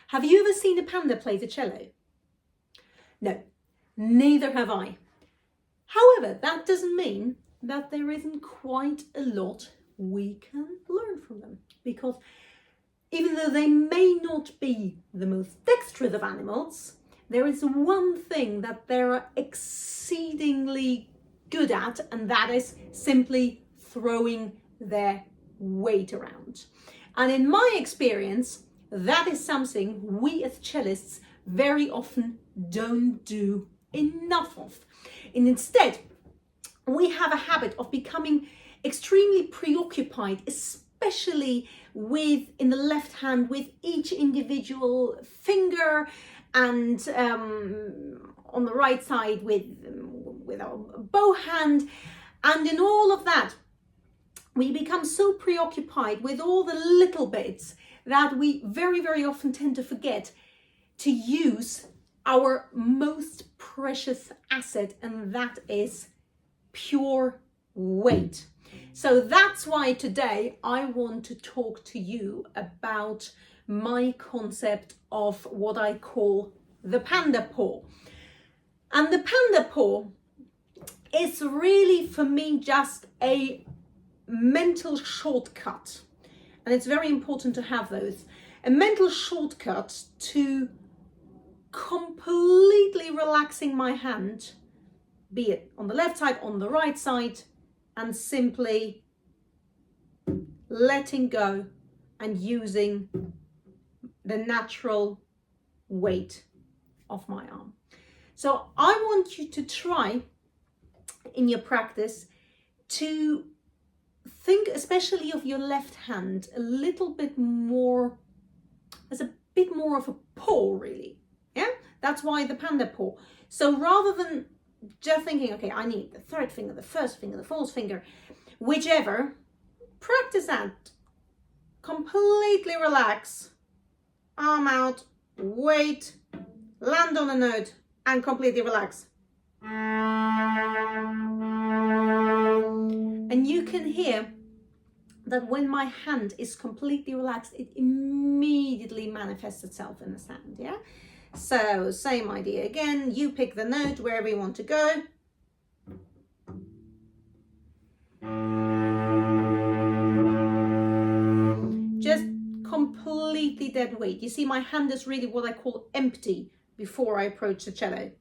Have you ever seen a panda play the cello? No, neither have I. However, that doesn't mean that there isn't quite a lot we can learn from them, because even though they may not be the most dexterous of animals, there is one thing that they're exceedingly good at, and that is simply throwing their weight around. And in my experience, that is something we as cellists very often don't do enough of. And instead, we have a habit of becoming extremely preoccupied, especially with, in the left hand, with each individual finger, and on the right side with our bow hand. And in all of that, we become so preoccupied with all the little bits that we very, very often tend to forget to use our most precious asset, and that is pure weight. So that's why today I want to talk to you about my concept of what I call the panda paw. And the panda paw is really, for me, just a mental shortcut. And it's very important to have those. A mental shortcut to completely relaxing my hand, be it on the left side, on the right side, and simply letting go and using the natural weight of my arm. So I want you to try in your practice to think, especially of your left hand, a little bit more, as a bit more of a paw, really. Yeah, that's why the panda paw. So rather than just thinking, okay, I need the third finger, the first finger, the fourth finger, whichever, practice that. Completely relax, arm out, weight, land on a note, and completely relax. And you can hear that when my hand is completely relaxed, it immediately manifests itself in the sound, yeah? So, same idea again, you pick the note wherever you want to go. Just completely dead weight. You see, my hand is really what I call empty before I approach the cello.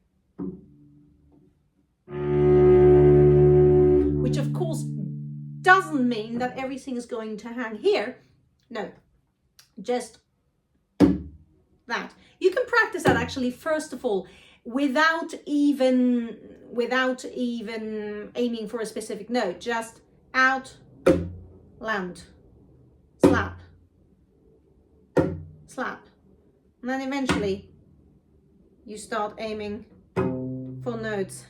Which of course doesn't mean that everything is going to hang here. No, just that. You can practice that actually, first of all, without even aiming for a specific note. Just out, land, slap, slap. And then eventually you start aiming for notes.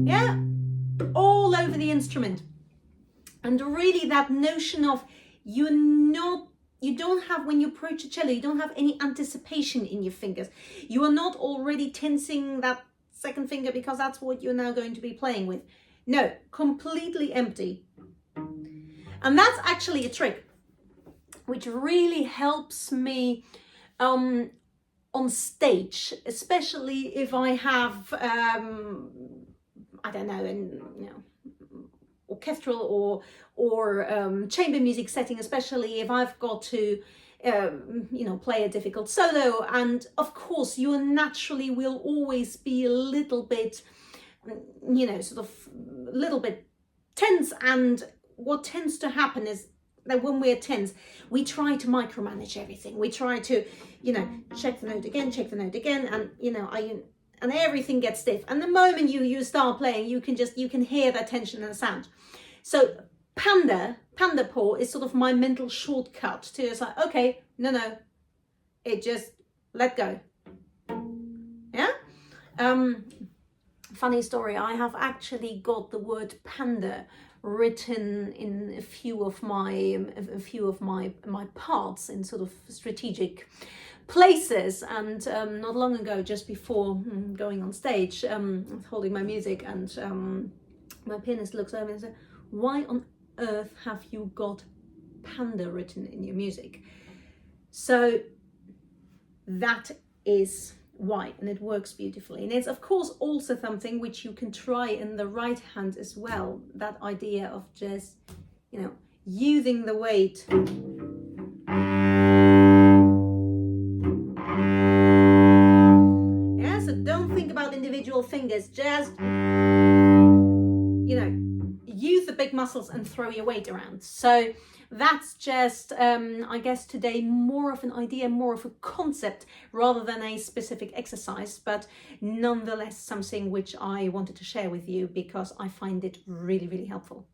Yeah, all over the instrument. And really that notion of you don't have, when you approach a cello, you don't have any anticipation in your fingers. You are not already tensing that second finger because that's what you're now going to be playing with. No, completely empty. And that's actually a trick which really helps me on stage, especially if I have, I don't know, orchestral or chamber music setting, especially if I've got to play a difficult solo. And of course you naturally will always be a little bit sort of a little bit tense, and what tends to happen is that when we're tense, we try to micromanage everything. We try to check the note again, and everything gets stiff. And the moment you start playing, you can hear that tension in the sound. So panda paw is sort of my mental shortcut to, it's like, okay, no, it just let go. Yeah. Funny story. I have actually got the word panda written in a few of my parts in sort of strategic places. And not long ago, just before going on stage, I was holding my music, and my pianist looks over and says, "Why on earth have you got panda written in your music?" So that is why, and it works beautifully. And it's of course also something which you can try in the right hand as well. That idea of just, you know, using the weight. Yeah, so don't think about individual fingers, just, you know, use the big muscles and throw your weight around. So that's just, I guess today, more of an idea, more of a concept rather than a specific exercise, but nonetheless something which I wanted to share with you because I find it really, really helpful.